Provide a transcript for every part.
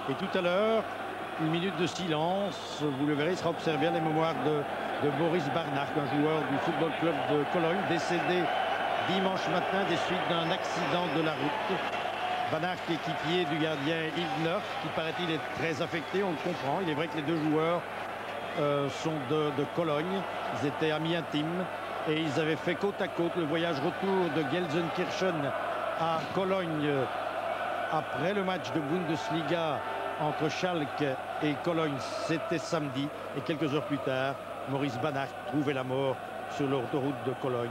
Et tout à l'heure, une minute de silence, vous le verrez, sera observé à la mémoire de Boris Barnard, un joueur du Football Club de Cologne, décédé dimanche matin des suites d'un accident de la route. Barnard, équipier du gardien Yves Neuf, qui paraît-il est très affecté, on le comprend. Il est vrai que les deux joueurs sont de Cologne, ils étaient amis intimes et ils avaient fait côte à côte le voyage retour de Gelsenkirchen à Cologne après le match de Bundesliga entre Schalke et Cologne. C'était samedi et quelques heures plus tard, Maurice Barnard trouvait la mort sur l'autoroute de Cologne.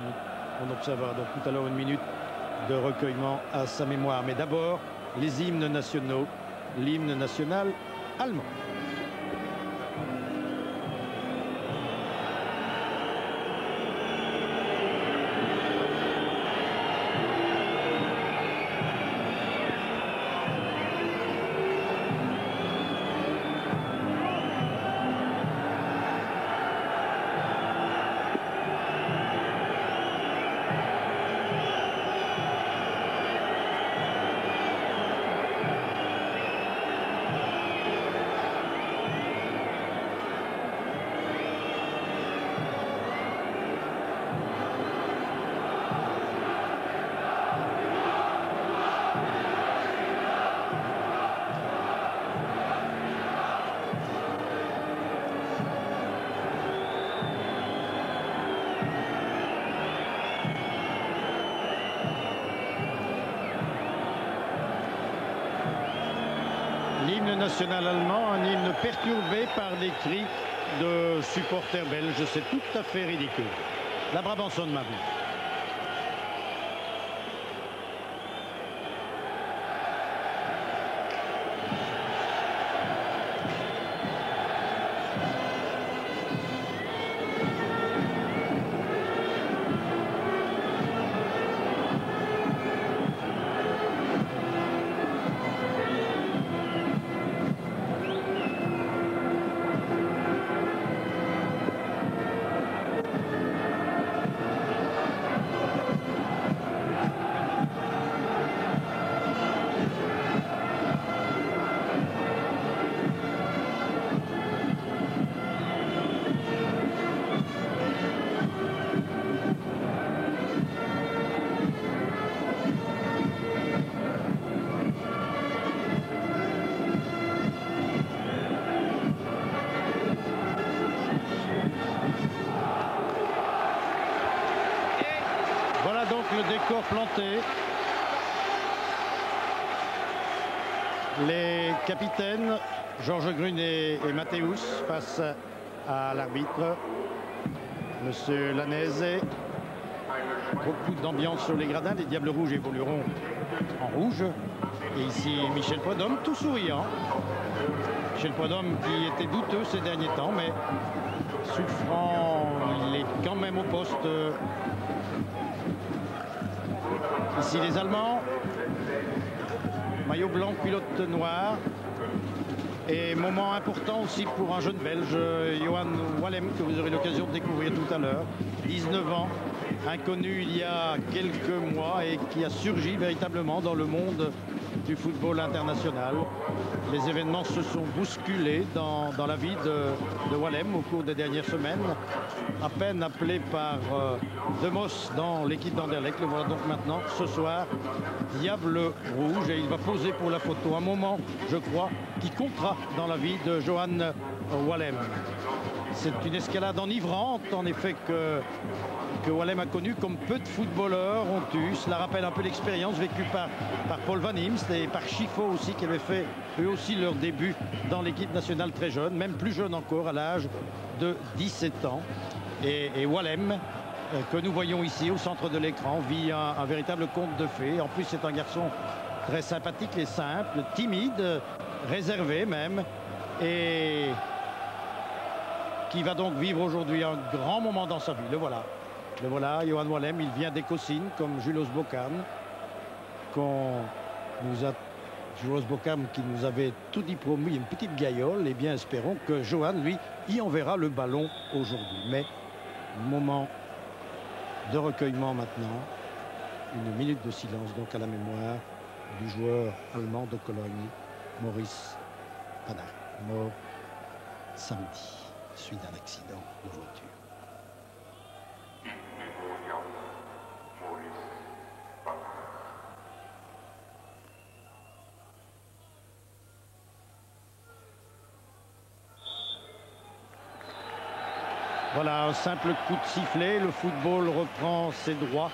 On observera donc tout à l'heure une minute de recueillement à sa mémoire. Mais d'abord, les hymnes nationaux, l'hymne national allemand. L'hymne national allemand, un hymne perturbé par des cris de supporters belges. C'est tout à fait ridicule. La Brabançonne m'a vu. Voilà donc le décor planté. Les capitaines, Georges Grunet et Matthäus, face à l'arbitre, Monsieur Lanese. Beaucoup d'ambiance sur les gradins. Les Diables Rouges évolueront en rouge. Et ici, Michel Prudhomme, tout souriant. Michel Prudhomme qui était douteux ces derniers temps, mais souffrant, il est quand même au poste. Ici les Allemands, maillot blanc, culotte noire. Et moment important aussi pour un jeune Belge, Johan Wallem, que vous aurez l'occasion de découvrir tout à l'heure. 19 ans, inconnu il y a quelques mois et qui a surgi véritablement dans le monde du football international. Les événements se sont bousculés dans la vie de Wallem au cours des dernières semaines. À peine appelé par De Mos dans l'équipe d'Anderlecht. Le voilà donc maintenant ce soir, Diable Rouge, et il va poser pour la photo. Un moment, je crois, qui comptera dans la vie de Johan Wallem. C'est une escalade enivrante, en effet, que Wallem a connu comme peu de footballeurs ont eu. Cela rappelle un peu l'expérience vécue par Paul Van Imst et par Schifo aussi, qui avaient fait eux aussi leur début dans l'équipe nationale très jeune, même plus jeune encore, à l'âge de 17 ans. Et Wallem, que nous voyons ici au centre de l'écran, vit un véritable conte de fées. En plus, c'est un garçon très sympathique et simple, timide, réservé même, et qui va donc vivre aujourd'hui un grand moment dans sa vie. Le voilà, Johan Wallem. Il vient d'Ecosine, comme Julos Bocarm, Julos Bocarm qui nous avait tout dit promis, une petite gaillole. Et bien, espérons que Johan, lui, y enverra le ballon aujourd'hui. Mais moment de recueillement maintenant. Une minute de silence donc à la mémoire du joueur allemand de Cologne, Maurice Palermo samedi, suite d'un accident de voiture. Voilà, un simple coup de sifflet, le football reprend ses droits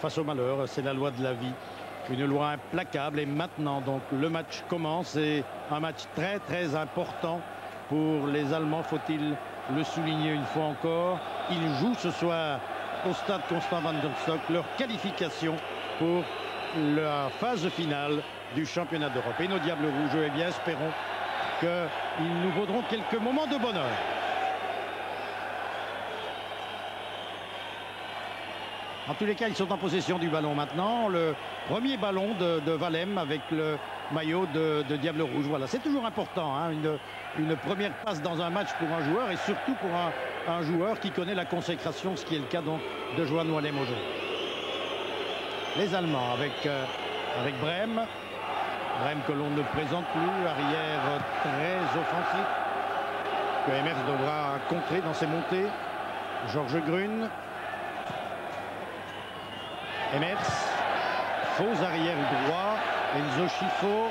face au malheur, c'est la loi de la vie. Une loi implacable et maintenant donc le match commence et un match très très important pour les Allemands, faut-il le souligner une fois encore. Ils jouent ce soir au stade Constant van der Stock leur qualification pour la phase finale du championnat d'Europe. Et nos Diables Rouges, eh bien, espérons qu'ils nous vaudront quelques moments de bonheur. En tous les cas, ils sont en possession du ballon maintenant. Le premier ballon de Wallem avec le maillot de Diable Rouge. Voilà, c'est toujours important, hein, une première passe dans un match pour un joueur et surtout pour un joueur qui connaît la consécration, ce qui est le cas donc de Johan Wallem aujourd'hui. Les Allemands avec Brem. Brem que l'on ne présente plus, arrière très offensif, que Emers devra contrer dans ses montées. Georges Grun. Emers, faux arrière droit, Enzo Schifo,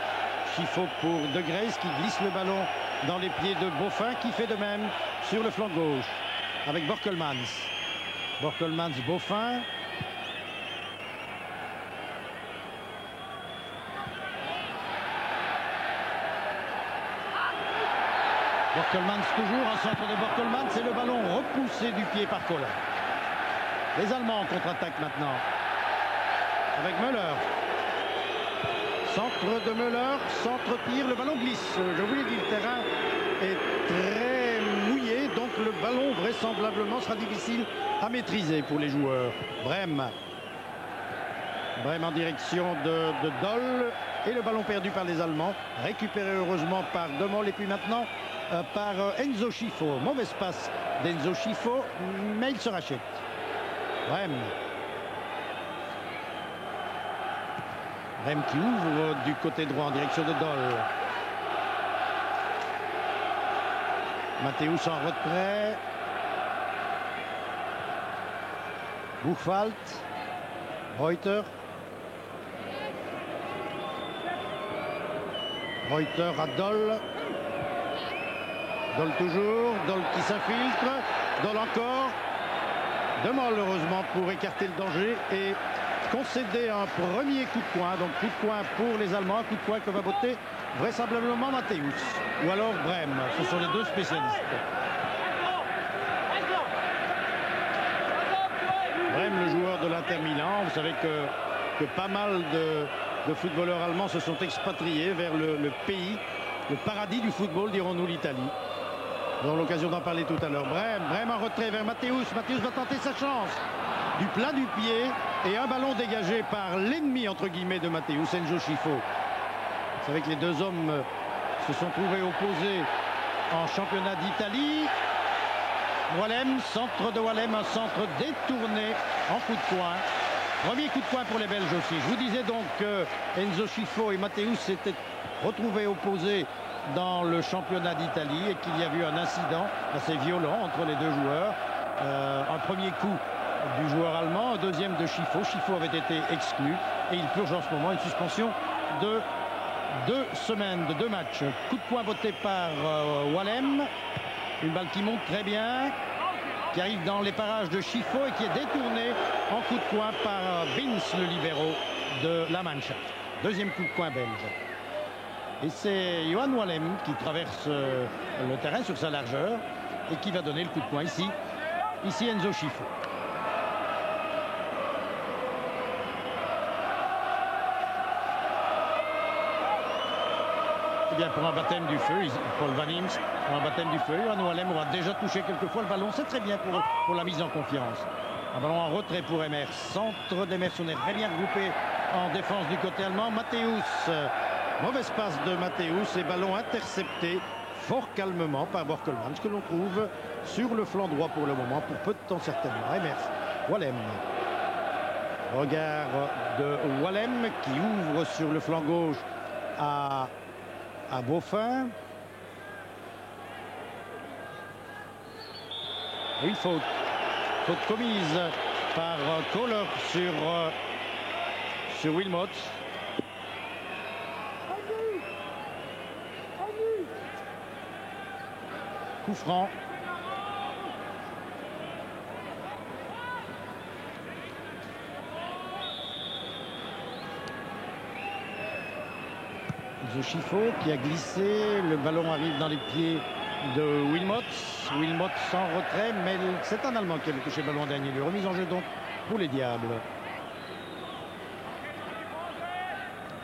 Schifo pour De Grace qui glisse le ballon dans les pieds de Boffin qui fait de même sur le flanc gauche avec Borkelmans. Borkelmans, Boffin. Borkelmans toujours en centre de Borkelmans, c'est le ballon repoussé du pied par Kohler. Les Allemands en contre-attaque maintenant. Avec Müller. Centre de Müller, centre-tir, le ballon glisse. Je vous l'ai dit, le terrain est très mouillé, donc le ballon vraisemblablement sera difficile à maîtriser pour les joueurs. Brem. Brem en direction de Doll. Et le ballon perdu par les Allemands, récupéré heureusement par De Mol et puis maintenant par Enzo Schifo. Mauvaise passe d'Enzo Schifo, mais il se rachète. Brem. Brem qui ouvre du côté droit en direction de Doll. Matthäus en retrait. Buchwald. Reuter. Reuter à Doll. Doll toujours. Doll qui s'infiltre. Doll encore. De Mol heureusement pour écarter le danger et concéder un premier coup de poing. Donc coup de poing pour les Allemands. Un coup de poing que va botter vraisemblablement Matthäus. Ou alors Brem. Ce sont les deux spécialistes. Brem, le joueur de l'Inter Milan. Vous savez que pas mal de footballeurs allemands se sont expatriés vers le pays, le paradis du football, dirons-nous, l'Italie. Nous aurons l'occasion d'en parler tout à l'heure. Brem en retrait vers Matthäus. Matthäus va tenter sa chance. Du plat du pied et un ballon dégagé par l'ennemi, entre guillemets, de Matthäus, Enzo Schifo. Vous savez que les deux hommes se sont trouvés opposés en championnat d'Italie. Wallem, centre de Wallem, un centre détourné en coup de poing. Premier coup de poing pour les Belges aussi. Je vous disais donc que Enzo Schifo et Matthäus s'étaient retrouvés opposés dans le championnat d'Italie et qu'il y a eu un incident assez violent entre les deux joueurs. Un premier coup du joueur allemand, un deuxième de Schifo. Schifo avait été exclu et il purge en ce moment une suspension de 2 semaines, de 2 matchs. Coup de poing botté par Wallem. Une balle qui monte très bien, qui arrive dans les parages de Schifo et qui est détournée en coup de poing par Binz, le libéro de la Mannschaft. Deuxième coup de poing belge. Et c'est Johan Wallem qui traverse le terrain sur sa largeur et qui va donner le coup de poing ici. Ici Enzo Schifo. Eh bien, pour un baptême du feu, Paul Van Imst, pour un baptême du feu, Johan Wallem aura déjà touché quelquefois le ballon. C'est très bien pour la mise en confiance. Un ballon en retrait pour Emers. Centre d'Emers, on est très bien regroupé en défense du côté allemand. Matthäus, mauvaise passe de Matthäus et ballon intercepté fort calmement par Borkelmans, que l'on trouve sur le flanc droit pour le moment, pour peu de temps certainement. Emers, Wallem. Regard de Wallem qui ouvre sur le flanc gauche à Boffin. Et une faute. Faute commise par Kohler sur Wilmot. Coup franc. Zochifo qui a glissé, le ballon arrive dans les pieds de Wilmot. Wilmot sans retrait, mais c'est un Allemand qui avait touché le ballon en dernier lieu. Remise en jeu donc pour les Diables.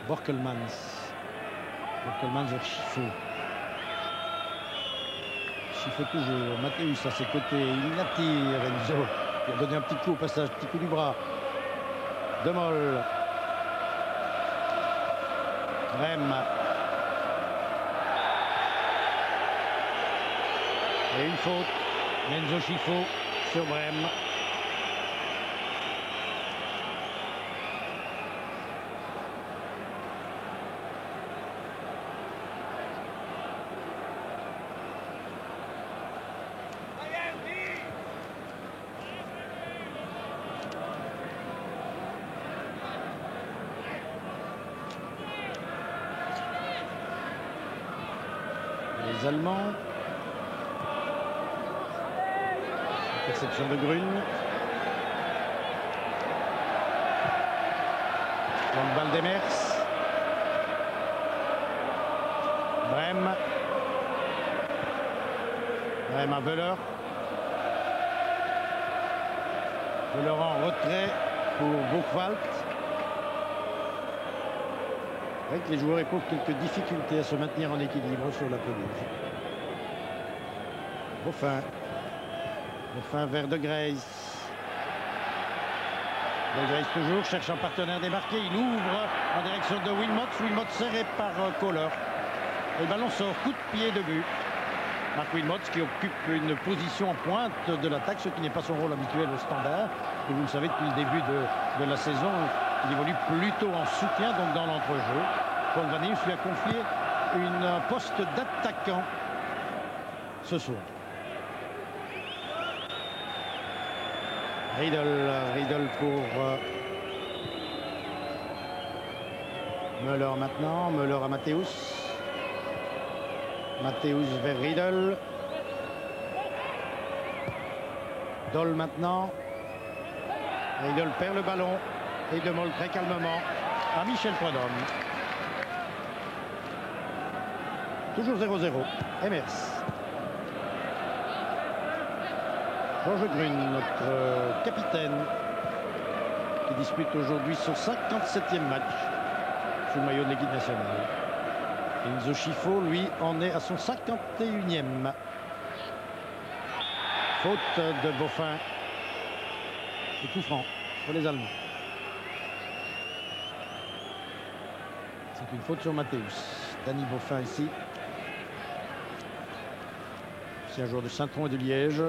Borkelmans vers Schifo. Schifo toujours, Mathéus à ses côtés, il attire Enzo. Il a donné un petit coup au passage, petit coup du bras. De Mol. Brême. Et une faute. Enzo Schifo sur Brême. Les Allemands. Perception de Grune. Donc balle d'Emers. Brême. Brême à Wöhler. Wöhler en retrait pour Buchwald. Avec les joueurs éprouvent quelques difficultés à se maintenir en équilibre sur la pelouse. Enfin vers De Grace. De Grace toujours cherche un partenaire démarqué. Il ouvre en direction de Wilmot. Wilmot serré par Kohler. Le ballon sort, coup de pied de but. Marc Wilmot qui occupe une position en pointe de l'attaque, ce qui n'est pas son rôle habituel au Standard. Et vous le savez, depuis le début de la saison, il évolue plutôt en soutien, donc dans l'entrejeu. Paul Van Eems lui a confié un poste d'attaquant ce soir. Riedel pour Müller maintenant. Müller à Mathéus. Mathéus vers Riedel. Doll maintenant. Riedel perd le ballon. Et De Mol très calmement à Michel Prudhomme. Toujours 0-0. Emers. Georges Grune, notre capitaine, qui dispute aujourd'hui son 57e match sous le maillot de l'équipe nationale. Enzo Schifo, lui, en est à son 51e. Faute de Boffin. Et coup franc pour les Allemands. C'est une faute sur Mathéus. Danny Boffin ici. C'est un joueur de Saint-Tron et de Liège.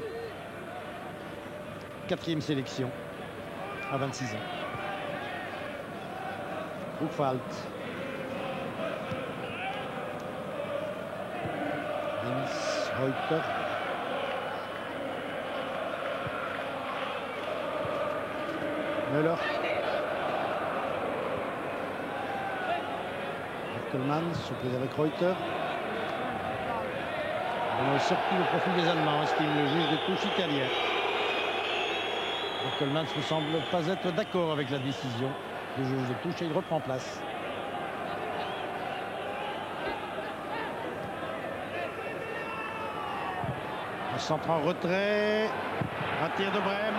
4e sélection à 26 ans. Buchwald. Dennis Reuter. Müller. Borkelmans surprise avec Reuter. On a sorti le profil des Allemands, estime le juge de touche italien. Borkelmans ne semble pas être d'accord avec la décision du juge de touche et il reprend place. Un centre en retrait, un tir de Brême.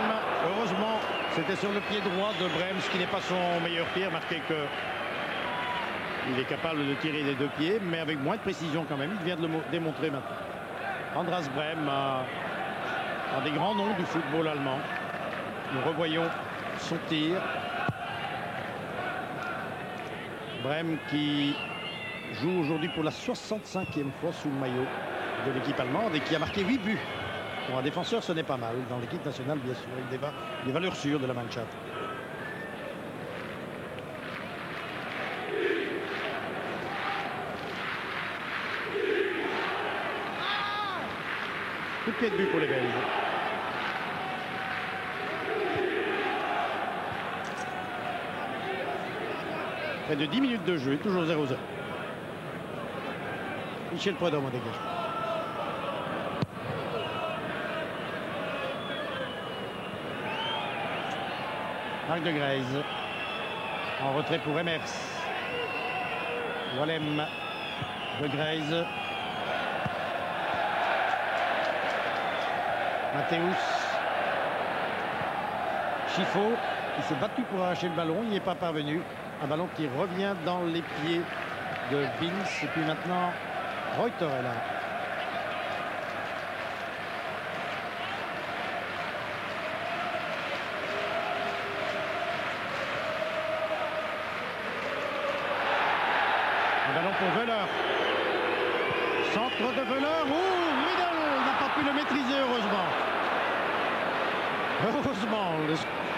Heureusement, c'était sur le pied droit de Brême, ce qui n'est pas son meilleur pied. Remarquez que il est capable de tirer des deux pieds, mais avec moins de précision quand même. Il vient de le démontrer maintenant. Andras Brême, un des grands noms du football allemand. Nous revoyons son tir. Brême qui joue aujourd'hui pour la 65e fois sous le maillot de l'équipe allemande et qui a marqué 8 buts. Pour un défenseur, ce n'est pas mal. Dans l'équipe nationale, bien sûr, avec des valeurs sûres de la Mannschaft. Coup de pied de but pour les Belges. Près de 10 minutes de jeu, toujours 0-0. Michel Prudhomme en dégage. Marc de Greyze. En retrait pour Emers. Wallem. De Greyze. Mathéus. Chifo, qui s'est battu pour arracher le ballon, il n'y est pas parvenu. Un ballon qui revient dans les pieds de Binns. Et puis maintenant, Reuter est là. Un ballon pour Wöhler. Centre de Wöhler. Riedel n'a pas pu le maîtriser, heureusement. Heureusement,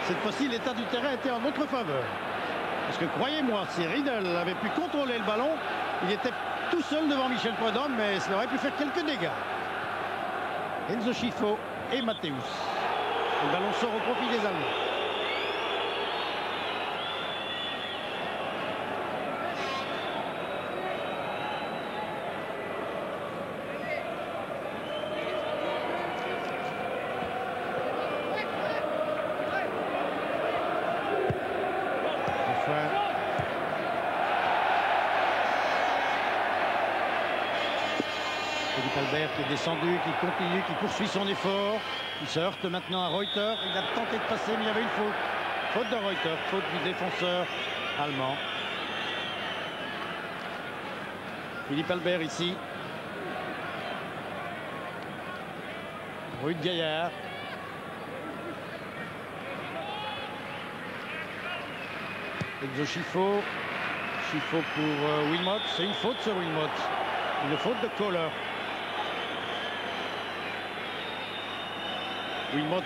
cette fois-ci, l'état du terrain était en notre faveur. Parce que croyez-moi, si Riedel avait pu contrôler le ballon, il était tout seul devant Michel Prudhomme, mais ça aurait pu faire quelques dégâts. Enzo Scifo et Mathéus. Le ballon sort au profit des Allemands. Philippe Albert qui est descendu, qui continue, qui poursuit son effort. Il se heurte maintenant à Reuter. Il a tenté de passer, mais il y avait une faute. Faute de Reuter, faute du défenseur allemand. Philippe Albert ici. Ruud Gaillard. Enzo Scifo. Scifo pour Wilmot. C'est une faute sur Wilmot. Une faute de Kohler. Wilmot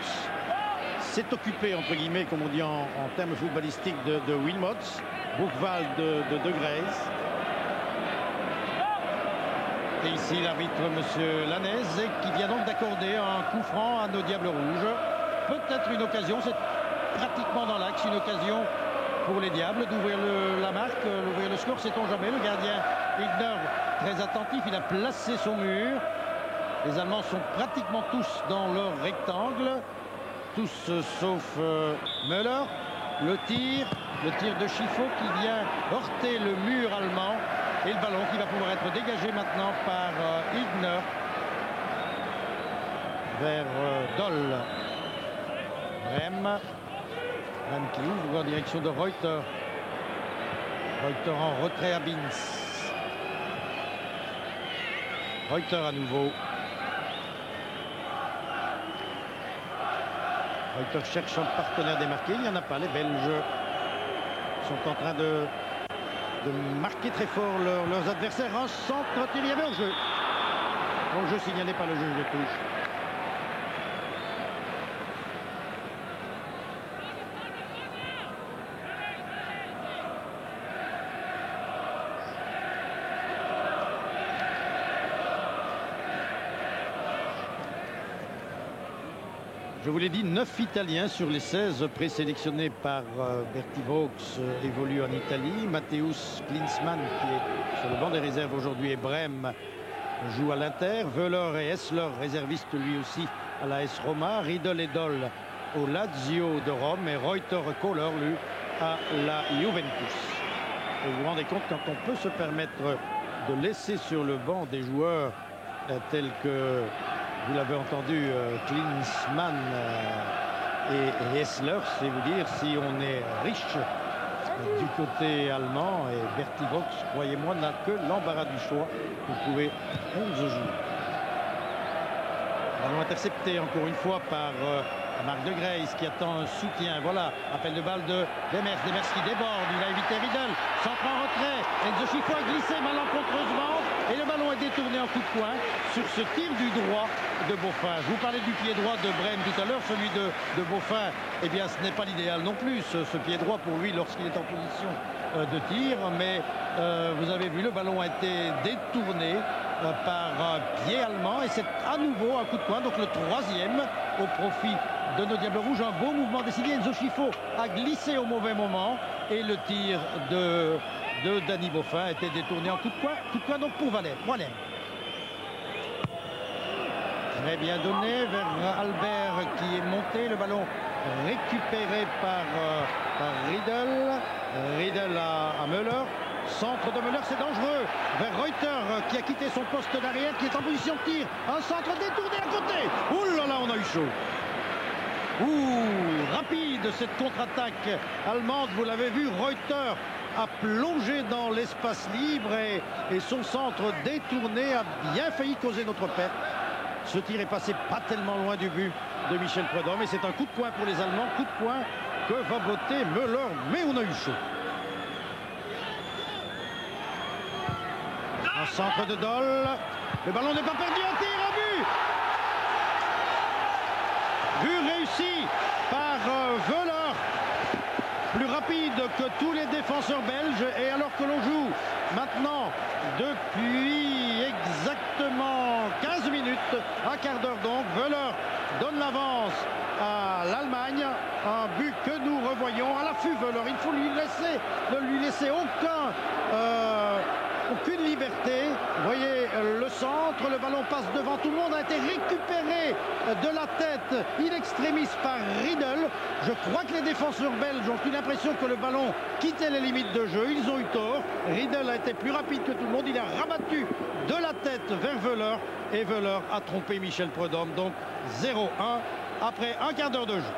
s'est occupé, entre guillemets, comme on dit en termes footballistiques, de Wilmot. Buchwald de Greyze. Et ici l'arbitre, M. Lanez, qui vient donc d'accorder un coup franc à nos Diables Rouges. Peut-être une occasion, c'est pratiquement dans l'axe, une occasion pour les Diables d'ouvrir la marque, d'ouvrir le score, sait-on jamais. Le gardien Igner, très attentif, il a placé son mur. Les Allemands sont pratiquement tous dans leur rectangle, tous sauf Müller. Le tir de Scifo qui vient heurter le mur allemand et le ballon qui va pouvoir être dégagé maintenant par Igner vers Doll. Brem qui ouvre en direction de Reuter. Reuter en retrait à Binns. Reuter à nouveau. Reuter cherche un partenaire démarqué. Il n'y en a pas. Les Belges sont en train de marquer très fort leurs adversaires. Un centre, il y avait hors jeu. Hors jeu signalé par le juge de touche. Je vous l'ai dit, 9 Italiens sur les 16 présélectionnés par Berti Vogts évoluent en Italie. Matthäus Klinsmann, qui est sur le banc des réserves aujourd'hui, et Brem joue à l'Inter. Wöhler et Hessler, réserviste lui aussi à la AS Roma. Riedel et Doll au Lazio de Rome. Et Reuter Kohler, lui, à la Juventus. Et vous vous rendez compte, quand on peut se permettre de laisser sur le banc des joueurs tels que... Vous l'avez entendu, Klinsmann et Hessler, c'est vous dire si on est riche du côté allemand. Et Berti Vogts, croyez-moi, n'a que l'embarras du choix. Vous pouvez 11 joueurs. Ballon intercepté encore une fois par Marc de Greyze qui attend un soutien. Voilà, appel de balle de Demers. Demers qui déborde, il a évité Riedel. Centre en retrait. Enzo Scifo a glissé malencontreusement. Et le ballon est détourné en coup de poing sur ce tir du droit de Beaufin. Je vous parlais du pied droit de Brem tout à l'heure, celui de Beaufin. Eh bien, ce n'est pas l'idéal non plus, ce pied droit pour lui lorsqu'il est en position de tir. Mais vous avez vu, le ballon a été détourné par un pied allemand. Et c'est à nouveau un coup de poing, donc le troisième au profit de nos Diables Rouges. Un beau mouvement décidé. Enzo Scifo a glissé au mauvais moment. Et le tir de Danny Boffin a été détourné en coup de poing donc pour Valère. Très bien donné vers Albert qui est monté. Le ballon récupéré par Riedel. Riedel à Müller. Centre de Müller, c'est dangereux. Vers Reuter qui a quitté son poste d'arrière, qui est en position de tir. Un centre détourné à côté. Ouh là là, on a eu chaud. Rapide cette contre-attaque allemande. Vous l'avez vu, Reuter a plongé dans l'espace libre et son centre détourné a bien failli causer notre perte. Ce tir est passé pas tellement loin du but de Michel Prudhomme et c'est un coup de poing pour les Allemands, coup de poing que va botter Müller, mais on a eu chaud. Un centre de Doll, le ballon n'est pas perdu, un tir au but. But réussi par Veuler, plus rapide que tous les défenseurs belges, et alors que l'on joue maintenant depuis exactement 15 minutes, un quart d'heure donc, Veuler donne l'avance à l'Allemagne, un but que nous revoyons à l'affût. Veuler, il faut ne lui laisser aucune liberté. Vous voyez le centre, le ballon passe devant tout le monde, a été récupéré de la tête in extremis par Riedel. Je crois que les défenseurs belges ont eu l'impression que le ballon quittait les limites de jeu. Ils ont eu tort. Riedel a été plus rapide que tout le monde. Il a rabattu de la tête vers Veuler et Veuler a trompé Michel Prudhomme. Donc 0-1 après un quart d'heure de jeu.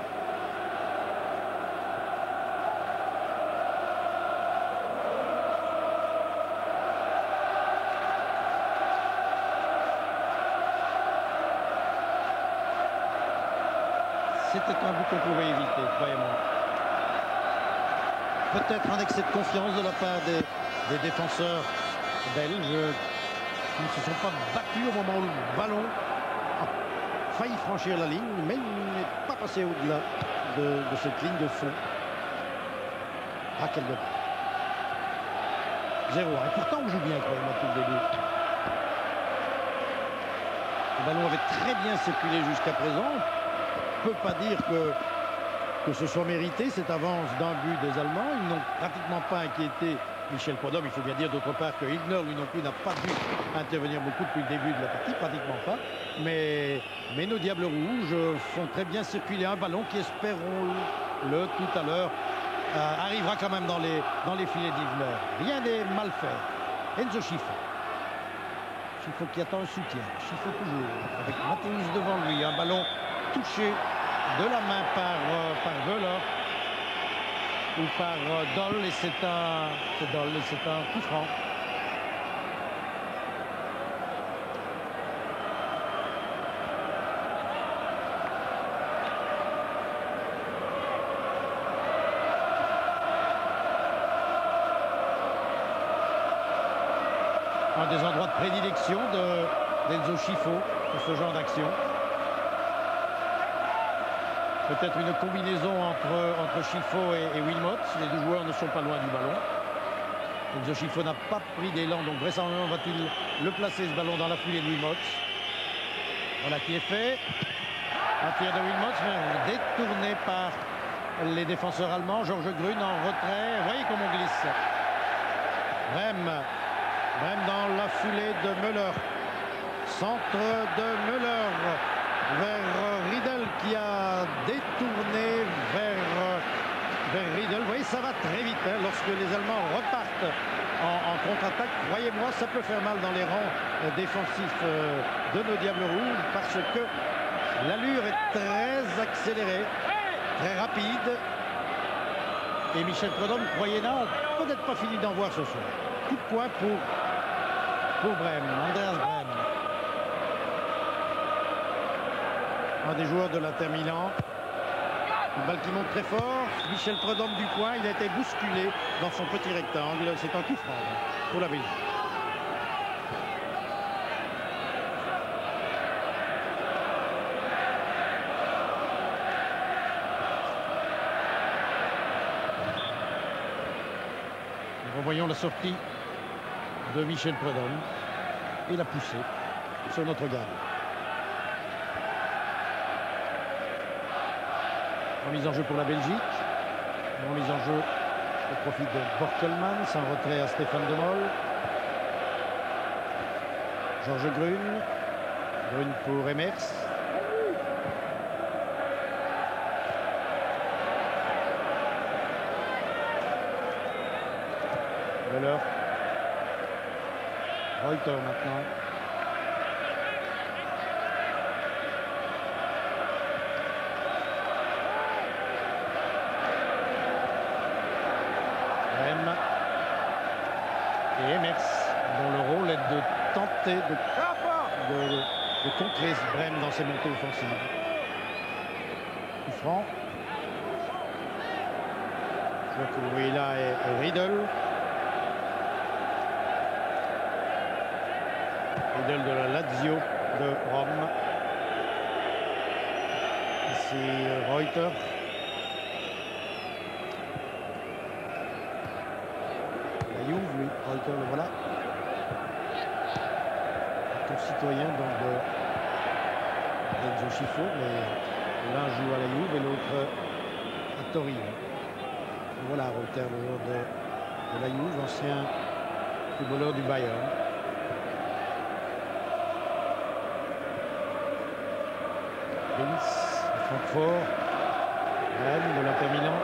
C'était un but qu'on pouvait éviter, croyez-moi. Peut-être un excès de confiance de la part des défenseurs belges qui ne se sont pas battus au moment où le ballon a failli franchir la ligne, mais il n'est pas passé au-delà de cette ligne de fond. Ah, quel dommage. 0-1. Et pourtant, on joue bien, croyez-moi, tout le début. Le ballon avait très bien circulé jusqu'à présent. On ne peut pas dire que ce soit mérité, cette avance d'un but des Allemands. Ils n'ont pratiquement pas inquiété Michel Prudhomme. Il faut bien dire d'autre part que Higner, lui non plus, n'a pas dû intervenir beaucoup depuis le début de la partie, pratiquement pas. Mais nos Diables Rouges font très bien circuler un ballon qui, espérons-le tout à l'heure, arrivera quand même dans les filets d'Higner. Rien n'est mal fait. Enzo Scifo. Scifo qui attend un soutien. Scifo toujours, avec Mathéus devant lui. Un ballon touché de la main par Veuler ou par Doll, et c'est un coup franc. Un des endroits de prédilection d'Enzo Scifo pour ce genre d'action. Peut-être une combinaison entre Scifo et Wilmot. Les deux joueurs ne sont pas loin du ballon. Enzo Scifo n'a pas pris d'élan, donc vraisemblablement va-t-il le placer, ce ballon, dans la foulée de Wilmot. Voilà qui est fait. Un tir de Wilmot, mais détourné par les défenseurs allemands. Georges Grün en retrait. Vous voyez comment on glisse. Brem dans la foulée de Müller. Centre de Müller vers Riedel qui a détourné vers Riedel. Vous voyez, ça va très vite hein, lorsque les Allemands repartent en contre-attaque. Croyez-moi, ça peut faire mal dans les rangs défensifs de nos Diables Rouges parce que l'allure est très accélérée, très rapide. Et Michel Prudhomme, croyez-nous, on peut-être pas fini d'en voir ce soir. Coup de poing pour Brem, Andreas Brem. Un des joueurs de l'Inter Milan. Une balle qui monte très fort. Michel Prudhomme du coin. Il a été bousculé dans son petit rectangle. C'est un coup franc pour la Belgique. Nous revoyons la sortie de Michel Prudhomme et la poussée sur notre garde. Remise en jeu pour la Belgique. Remise en jeu au profit de Borkelmann, sans retrait à Stéphane Demol. Georges Grune. Grune pour Emers. Veller. Reuter maintenant. Et Emers, dont le rôle est de tenter de contrer Brême dans ses montées offensives. Coup franc. Je vois que vous voyez là est Riedel. Riedel de la Lazio de Rome. Ici Reuter. La Juve, lui, Reuter, le voilà. Concitoyen donc de Renzo Schifo, mais l'un joue à la Juve et l'autre à Torino. Voilà Reuter, le joueur de la Juve, ancien footballeur du Bayern. Vince, Francfort, Rennes de l'Inter Milan.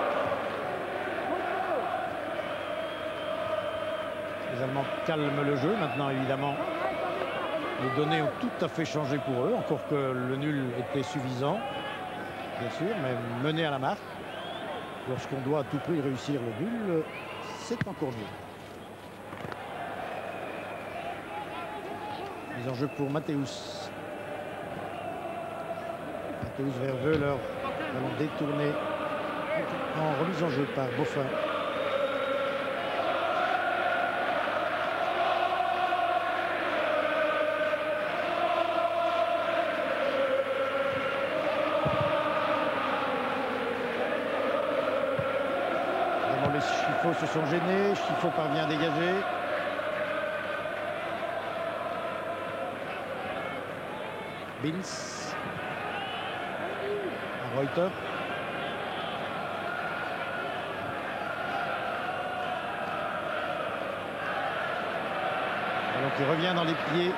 Les Allemands calment le jeu. Maintenant, évidemment, les données ont tout à fait changé pour eux, encore que le nul était suffisant, bien sûr, mais mener à la marque, lorsqu'on doit à tout prix réussir le nul, c'est encore mieux. Mise en jeu pour Matthäus. Matthäus vers Wöhler, ballon détourné en remise en jeu par Boffin. Les Schifo se sont gênés, Schifo parvient à dégager. Bins. À Reuter. Alors qui revient dans les pieds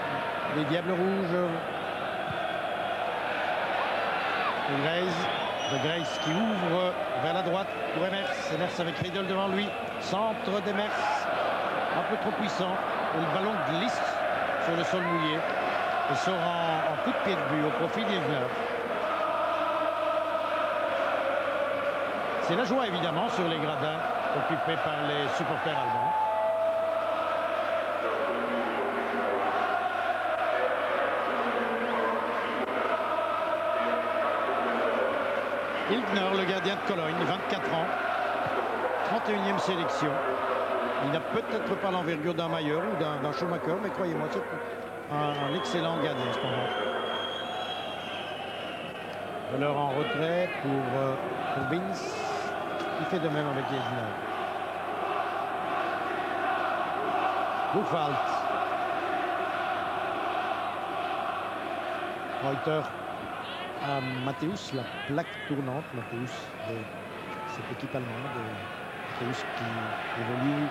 des Diables Rouges. De Grace qui ouvre vers la droite pour Emers. Emers avec Riedel devant lui. Centre d'Emers. Un peu trop puissant. Et le ballon glisse sur le sol mouillé. Et sort en coup de pied de but au profit d'Ilgner. C'est la joie évidemment sur les gradins occupés par les supporters allemands. Ilgner, le gardien de Cologne, 24 ans, 31e sélection. Il n'a peut-être pas l'envergure d'un Mayer ou d'un Schumacher, mais croyez-moi, c'est un excellent gardien, cependant. Alors en retrait pour Bins, qui fait de même avec Ilgner. Buchwald. Reuter. À Matthäus, la plaque tournante, Matthäus de cette équipe allemande, Matthäus qui évolue